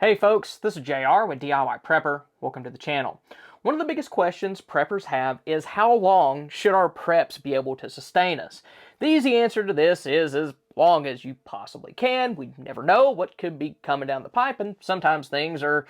Hey folks, this is JR with DIY Prepper. Welcome to the channel. One of the biggest questions preppers have is how long should our preps be able to sustain us? The easy answer to this is as long as you possibly can. We never know what could be coming down the pipe, and sometimes things are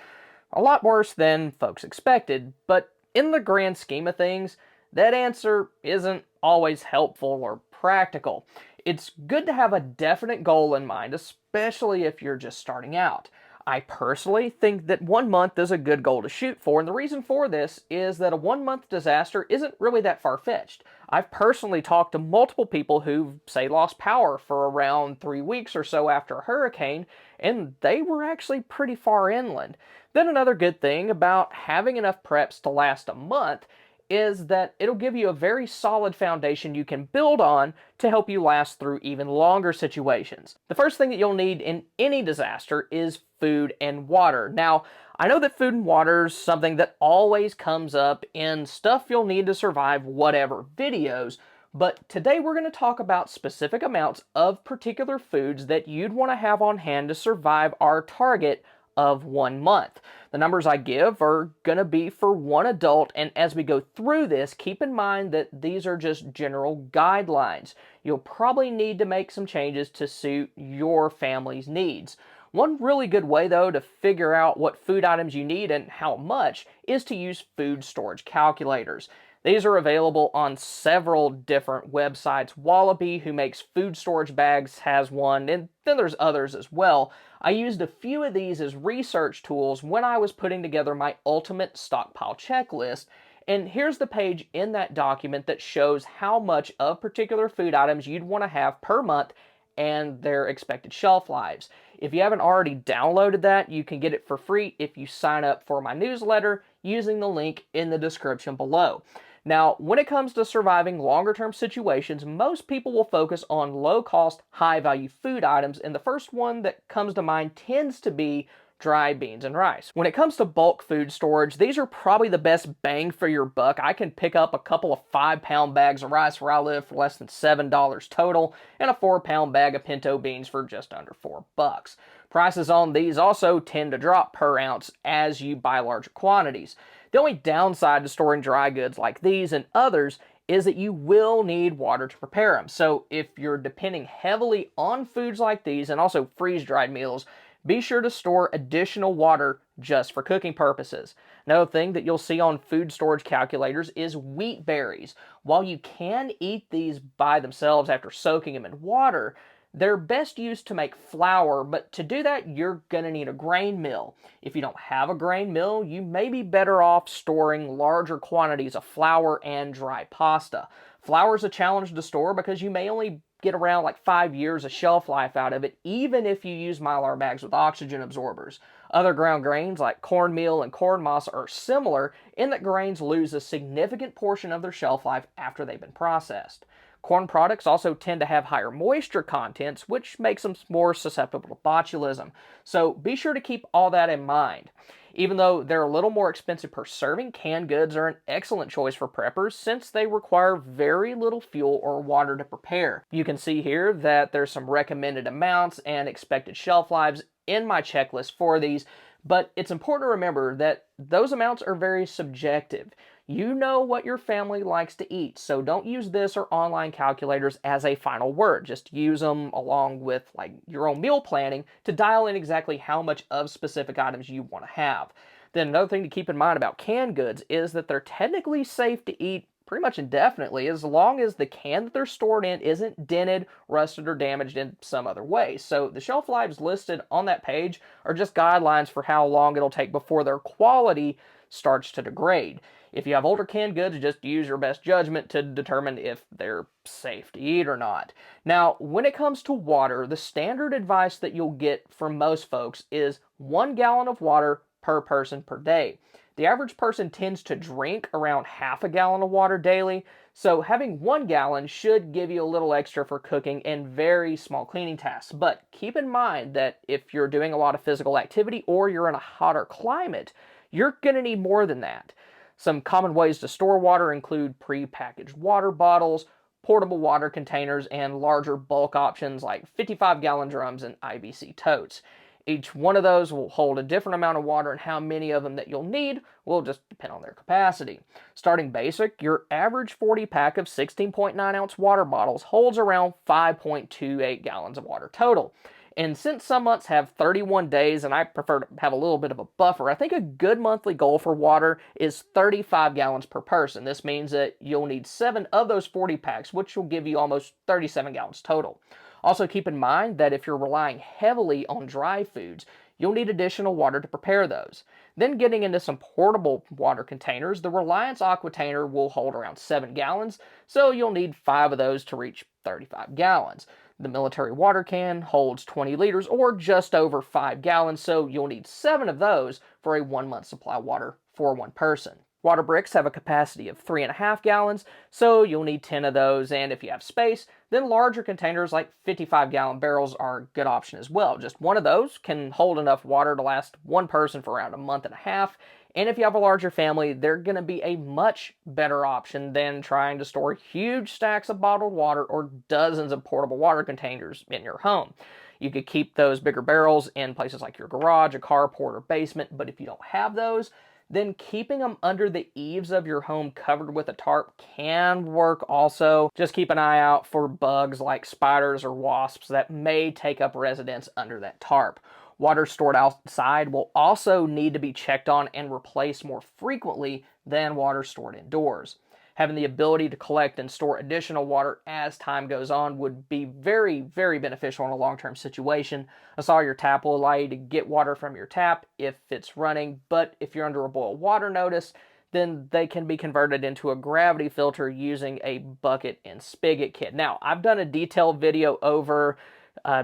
a lot worse than folks expected. But in the grand scheme of things, that answer isn't always helpful or practical. It's good to have a definite goal in mind, especially if you're just starting out. I personally think that 1 month is a good goal to shoot for, and the reason for this is that a 1 month disaster isn't really that far-fetched. I've personally talked to multiple people who've, say, lost power for around 3 weeks or so after a hurricane, and they were actually pretty far inland. Then another good thing about having enough preps to last a month is that it'll give you a very solid foundation you can build on to help you last through even longer situations. The first thing that you'll need in any disaster is food and water. Now, I know that food and water is something that always comes up in stuff you'll need to survive whatever videos, but today we're going to talk about specific amounts of particular foods that you'd want to have on hand to survive our target of 1 month. The numbers I give are going to be for one adult, and as we go through this, keep in mind that these are just general guidelines. You'll probably need to make some changes to suit your family's needs. One really good way, though, to figure out what food items you need and how much is to use food storage calculators. These are available on several different websites. Wallaby, who makes food storage bags, has one, and then there's others as well. I used a few of these as research tools when I was putting together my ultimate stockpile checklist, and here's the page in that document that shows how much of particular food items you'd want to have per month and their expected shelf lives. If you haven't already downloaded that, you can get it for free if you sign up for my newsletter using the link in the description below. Now, when it comes to surviving longer-term situations, most people will focus on low-cost, high-value food items, and the first one that comes to mind tends to be dry beans and rice. When it comes to bulk food storage, these are probably the best bang for your buck. I can pick up a couple of 5-pound bags of rice where I live for less than $7 total, and a 4-pound bag of pinto beans for just under $4. Prices on these also tend to drop per ounce as you buy larger quantities. The only downside to storing dry goods like these and others is that you will need water to prepare them. So if you're depending heavily on foods like these and also freeze-dried meals, be sure to store additional water just for cooking purposes. Another thing that you'll see on food storage calculators is wheat berries. While you can eat these by themselves after soaking them in water, they're best used to make flour, but to do that, you're going to need a grain mill. If you don't have a grain mill, you may be better off storing larger quantities of flour and dry pasta. Flour is a challenge to store because you may only get around like 5 years of shelf life out of it, even if you use Mylar bags with oxygen absorbers. Other ground grains like cornmeal and corn moss are similar in that grains lose a significant portion of their shelf life after they've been processed. Corn products also tend to have higher moisture contents, which makes them more susceptible to botulism. So be sure to keep all that in mind. Even though they're a little more expensive per serving, canned goods are an excellent choice for preppers since they require very little fuel or water to prepare. You can see here that there's some recommended amounts and expected shelf lives in my checklist for these, but it's important to remember that those amounts are very subjective. You know what your family likes to eat, so don't use this or online calculators as a final word. Just use them along with like your own meal planning to dial in exactly how much of specific items you want to have. Then another thing to keep in mind about canned goods is that they're technically safe to eat pretty much indefinitely as long as the can that they're stored in isn't dented, rusted, or damaged in some other way. So the shelf lives listed on that page are just guidelines for how long it'll take before their quality starts to degrade. If you have older canned goods, just use your best judgment to determine if they're safe to eat or not. Now, when it comes to water, the standard advice that you'll get from most folks is 1 gallon of water per person per day. The average person tends to drink around half a gallon of water daily, so having 1 gallon should give you a little extra for cooking and very small cleaning tasks. But keep in mind that if you're doing a lot of physical activity or you're in a hotter climate, you're going to need more than that. Some common ways to store water include pre-packaged water bottles, portable water containers, and larger bulk options like 55-gallon drums and IBC totes. Each one of those will hold a different amount of water, and how many of them that you'll need will just depend on their capacity. Starting basic, your average 40 pack of 16.9-ounce water bottles holds around 5.28 gallons of water total. And since some months have 31 days, and I prefer to have a little bit of a buffer, I think a good monthly goal for water is 35 gallons per person. This means that you'll need 7 of those 40 packs, which will give you almost 37 gallons total. Also keep in mind that if you're relying heavily on dry foods, you'll need additional water to prepare those. Then getting into some portable water containers, the Reliance Aquatainer will hold around 7 gallons, so you'll need 5 of those to reach 35 gallons. The military water can holds 20 liters or just over 5 gallons, so you'll need 7 of those for a 1-month supply of water for one person. Water bricks have a capacity of 3.5 gallons, so you'll need 10 of those, and if you have space, then larger containers like 55-gallon barrels are a good option as well. Just one of those can hold enough water to last one person for around a month and a half, and if you have a larger family, they're going to be a much better option than trying to store huge stacks of bottled water or dozens of portable water containers in your home. You could keep those bigger barrels in places like your garage, a carport, or basement, but if you don't have those, then keeping them under the eaves of your home covered with a tarp can work also. Just keep an eye out for bugs like spiders or wasps that may take up residence under that tarp. Water stored outside will also need to be checked on and replaced more frequently than water stored indoors. Having the ability to collect and store additional water as time goes on would be very, very beneficial in a long-term situation. I saw your tap will allow you to get water from your tap if it's running, but if you're under a boil water notice, then they can be converted into a gravity filter using a bucket and spigot kit. Now, I've done a detailed video over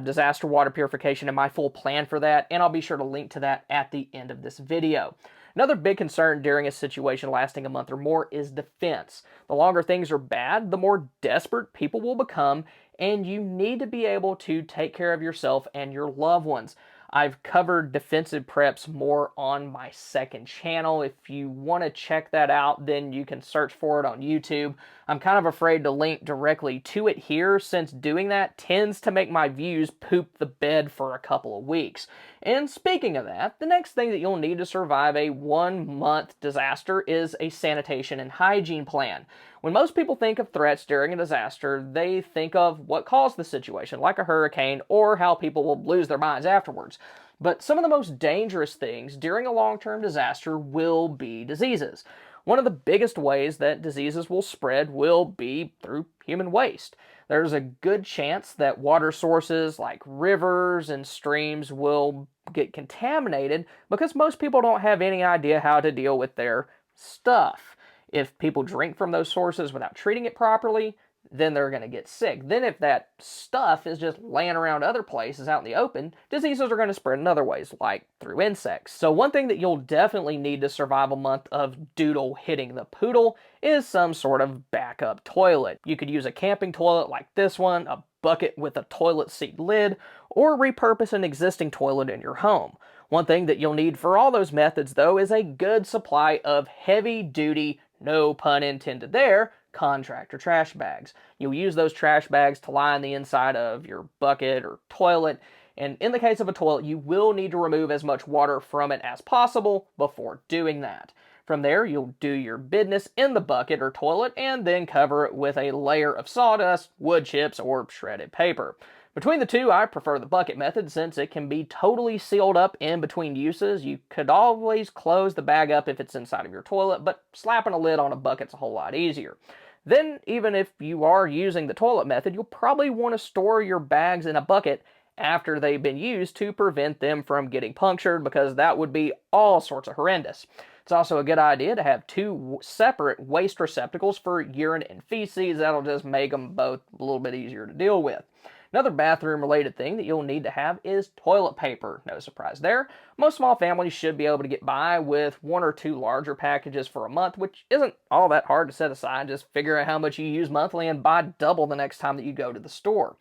disaster water purification and my full plan for that, and I'll be sure to link to that at the end of this video. Another big concern during a situation lasting a month or more is defense. The longer things are bad, the more desperate people will become, and you need to be able to take care of yourself and your loved ones. I've covered defensive preps more on my second channel. If you want to check that out, then you can search for it on YouTube. I'm kind of afraid to link directly to it here, since doing that tends to make my views poop the bed for a couple of weeks. And speaking of that, the next thing that you'll need to survive a 1-month disaster is a sanitation and hygiene plan. When most people think of threats during a disaster, they think of what caused the situation, like a hurricane, or how people will lose their minds afterwards. But some of the most dangerous things during a long-term disaster will be diseases. One of the biggest ways that diseases will spread will be through human waste. There's a good chance that water sources like rivers and streams will get contaminated because most people don't have any idea how to deal with their stuff. If people drink from those sources without treating it properly, then they're going to get sick. Then if that stuff is just laying around other places out in the open, diseases are going to spread in other ways, like through insects. So one thing that you'll definitely need to survive a month of doodle hitting the poodle is some sort of backup toilet. You could use a camping toilet like this one, a bucket with a toilet seat lid, or repurpose an existing toilet in your home. One thing that you'll need for all those methods, though, is a good supply of heavy-duty, no pun intended there, contractor trash bags. You'll use those trash bags to line the inside of your bucket or toilet, and in the case of a toilet, you will need to remove as much water from it as possible before doing that. From there, you'll do your business in the bucket or toilet and then cover it with a layer of sawdust, wood chips, or shredded paper. Between the two, I prefer the bucket method since it can be totally sealed up in between uses. You could always close the bag up if it's inside of your toilet, but slapping a lid on a bucket's a whole lot easier. Then, even if you are using the toilet method, you'll probably want to store your bags in a bucket after they've been used to prevent them from getting punctured, because that would be all sorts of horrendous. It's also a good idea to have 2 separate waste receptacles for urine and feces. That'll just make them both a little bit easier to deal with. Another bathroom-related thing that you'll need to have is toilet paper. No surprise there. Most small families should be able to get by with 1 or 2 larger packages for a month, which isn't all that hard to set aside. Just figure out how much you use monthly and buy double the next time that you go to the store.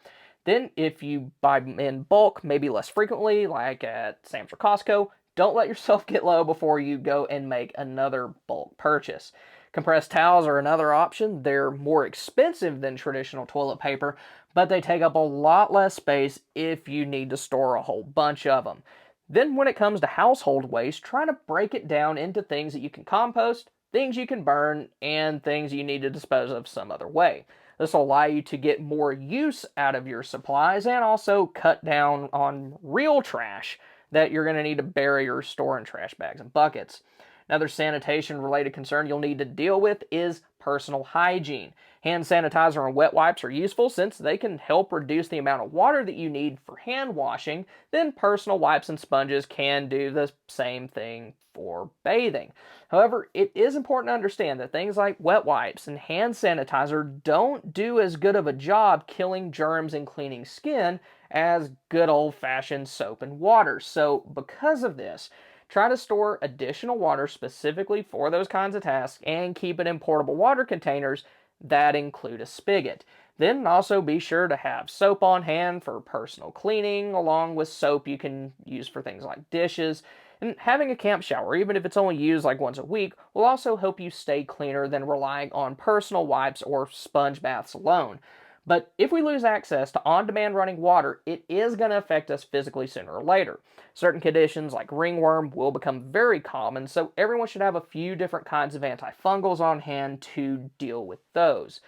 Then, if you buy in bulk, maybe less frequently, like at Sam's or Costco, don't let yourself get low before you go and make another bulk purchase. Compressed towels are another option. They're more expensive than traditional toilet paper, but they take up a lot less space if you need to store a whole bunch of them. Then when it comes to household waste, try to break it down into things that you can compost, things you can burn, and things you need to dispose of some other way. This will allow you to get more use out of your supplies and also cut down on real trash that you're going to need to bury or store in trash bags and buckets. Another sanitation related concern you'll need to deal with is personal hygiene. Hand sanitizer and wet wipes are useful since they can help reduce the amount of water that you need for hand washing. Then personal wipes and sponges can do the same thing for bathing. However, it is important to understand that things like wet wipes and hand sanitizer don't do as good of a job killing germs and cleaning skin as good old-fashioned soap and water. So because of this, try to store additional water specifically for those kinds of tasks and keep it in portable water containers that include a spigot. Then also be sure to have soap on hand for personal cleaning, along with soap you can use for things like dishes. And having a camp shower, even if it's only used like once a week, will also help you stay cleaner than relying on personal wipes or sponge baths alone. But if we lose access to on-demand running water, it is going to affect us physically sooner or later. Certain conditions like ringworm will become very common, so everyone should have a few different kinds of antifungals on hand to deal with those.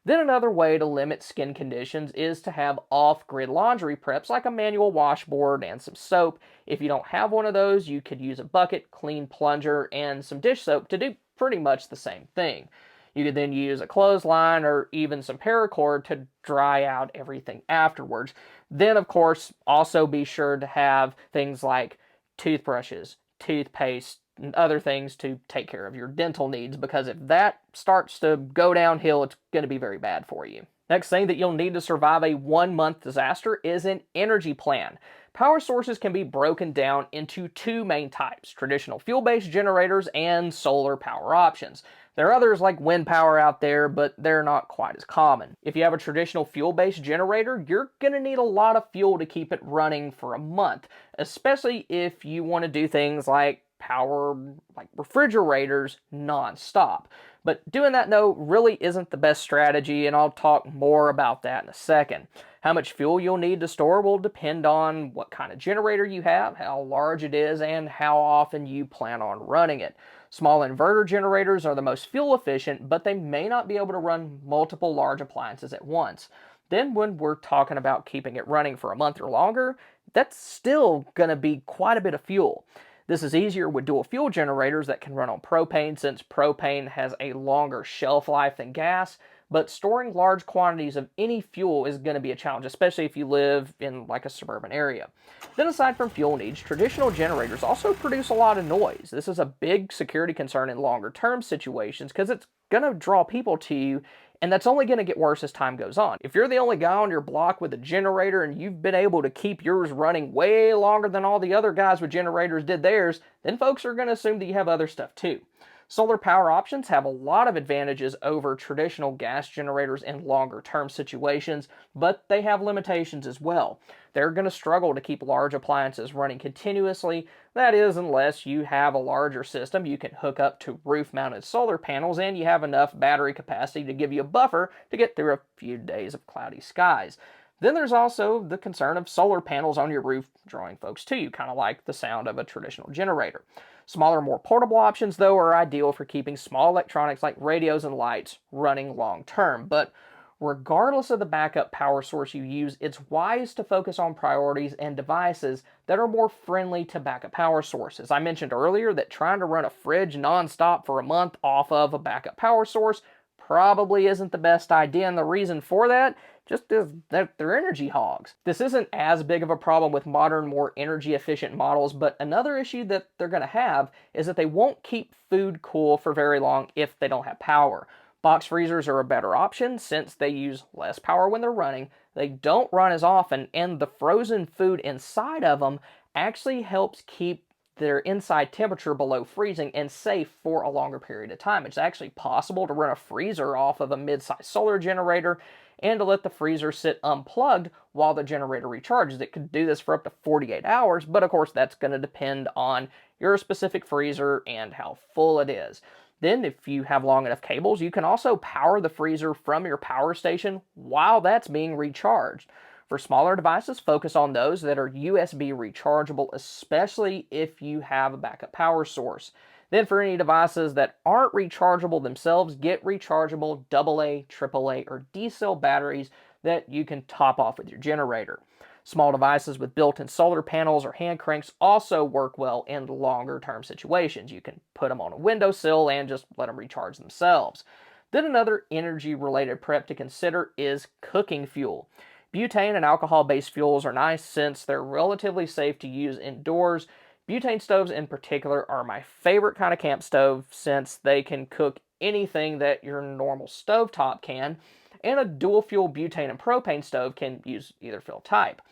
Then another way to limit skin conditions is to have off-grid laundry preps like a manual washboard and some soap. If you don't have one of those, you could use a bucket, clean plunger, and some dish soap to do pretty much the same thing. You could then use a clothesline or even some paracord to dry out everything afterwards. Then, of course, also be sure to have things like toothbrushes, toothpaste, and other things to take care of your dental needs, because if that starts to go downhill, it's going to be very bad for you. Next thing that you'll need to survive a 1-month disaster is an energy plan. Power sources can be broken down into two main types: traditional fuel-based generators and solar power options. There are others like wind power out there, but they're not quite as common. If you have a traditional fuel-based generator, you're going to need a lot of fuel to keep it running for a month, especially if you want to do things like power like refrigerators non-stop. But doing that, though, really isn't the best strategy, and I'll talk more about that in a second. How much fuel you'll need to store will depend on what kind of generator you have, how large it is, and how often you plan on running it. Small inverter generators are the most fuel efficient, but they may not be able to run multiple large appliances at once. Then when we're talking about keeping it running for a month or longer, that's still going to be quite a bit of fuel. This is easier with dual fuel generators that can run on propane, since propane has a longer shelf life than gas, but storing large quantities of any fuel is going to be a challenge, especially if you live in like a suburban area. Then aside from fuel needs, traditional generators also produce a lot of noise. This is a big security concern in longer term situations because it's going to draw people to you, and that's only going to get worse as time goes on. If you're the only guy on your block with a generator and you've been able to keep yours running way longer than all the other guys with generators did theirs, then folks are going to assume that you have other stuff too. Solar power options have a lot of advantages over traditional gas generators in longer term situations, but they have limitations as well. They're going to struggle to keep large appliances running continuously. That is, unless you have a larger system you can hook up to roof-mounted solar panels and you have enough battery capacity to give you a buffer to get through a few days of cloudy skies. Then there's also the concern of solar panels on your roof drawing folks to you, kind of like the sound of a traditional generator. Smaller, more portable options, though, are ideal for keeping small electronics like radios and lights running long term. But regardless of the backup power source you use, it's wise to focus on priorities and devices that are more friendly to backup power sources. I mentioned earlier that trying to run a fridge nonstop for a month off of a backup power source probably isn't the best idea, and the reason for that just is that they're energy hogs. This isn't as big of a problem with modern, more energy efficient models, but another issue that they're going to have is that they won't keep food cool for very long if they don't have power. Box freezers are a better option since they use less power when they're running, they don't run as often, and the frozen food inside of them actually helps keep their inside temperature below freezing and safe for a longer period of time. It's actually possible to run a freezer off of a mid-sized solar generator and to let the freezer sit unplugged while the generator recharges. It could do this for up to 48 hours, but of course that's going to depend on your specific freezer and how full it is. Then if you have long enough cables, you can also power the freezer from your power station while that's being recharged. For smaller devices, focus on those that are USB rechargeable, especially if you have a backup power source. Then for any devices that aren't rechargeable themselves, get rechargeable AA, AAA, or D-cell batteries that you can top off with your generator. Small devices with built-in solar panels or hand cranks also work well in longer-term situations. You can put them on a windowsill and just let them recharge themselves. Then another energy-related prep to consider is cooking fuel. Butane and alcohol-based fuels are nice since they're relatively safe to use indoors. Butane stoves in particular are my favorite kind of camp stove since they can cook anything that your normal stovetop can, and a dual fuel butane and propane stove can use either fuel type.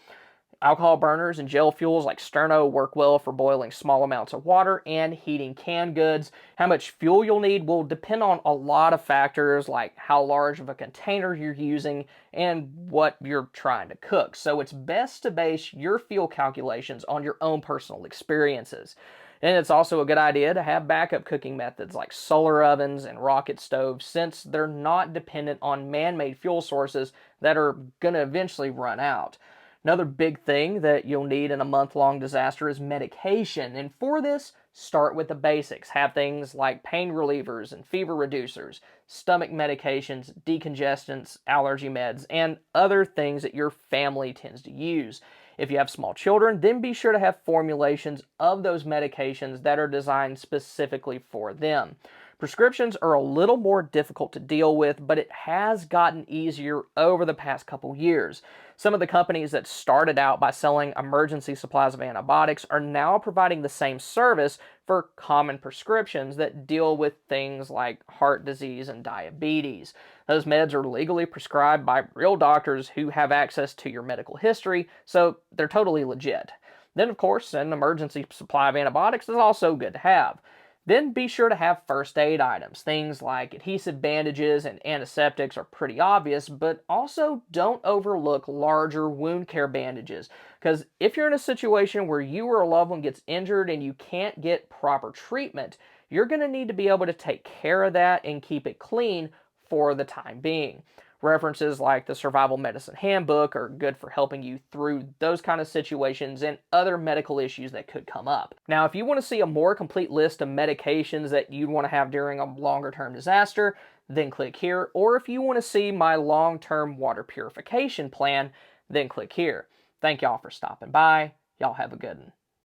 Alcohol burners and gel fuels like Sterno work well for boiling small amounts of water and heating canned goods. How much fuel you'll need will depend on a lot of factors like how large of a container you're using and what you're trying to cook. So it's best to base your fuel calculations on your own personal experiences. And it's also a good idea to have backup cooking methods like solar ovens and rocket stoves since they're not dependent on man-made fuel sources that are going to eventually run out. Another big thing that you'll need in a month-long disaster is medication. And for this, start with the basics. Have things like pain relievers and fever reducers, stomach medications, decongestants, allergy meds, and other things that your family tends to use. If you have small children, then be sure to have formulations of those medications that are designed specifically for them. Prescriptions are a little more difficult to deal with, but it has gotten easier over the past couple years. Some of the companies that started out by selling emergency supplies of antibiotics are now providing the same service for common prescriptions that deal with things like heart disease and diabetes. Those meds are legally prescribed by real doctors who have access to your medical history, so they're totally legit. Then, of course, an emergency supply of antibiotics is also good to have. Then be sure to have first aid items. Things like adhesive bandages and antiseptics are pretty obvious, but also don't overlook larger wound care bandages. Because if you're in a situation where you or a loved one gets injured and you can't get proper treatment, you're going to need to be able to take care of that and keep it clean for the time being. References like the Survival Medicine Handbook are good for helping you through those kind of situations and other medical issues that could come up. Now, if you want to see a more complete list of medications that you'd want to have during a longer term disaster, then click here. Or if you want to see my long-term water purification plan, then click here. Thank y'all for stopping by. Y'all have a good one.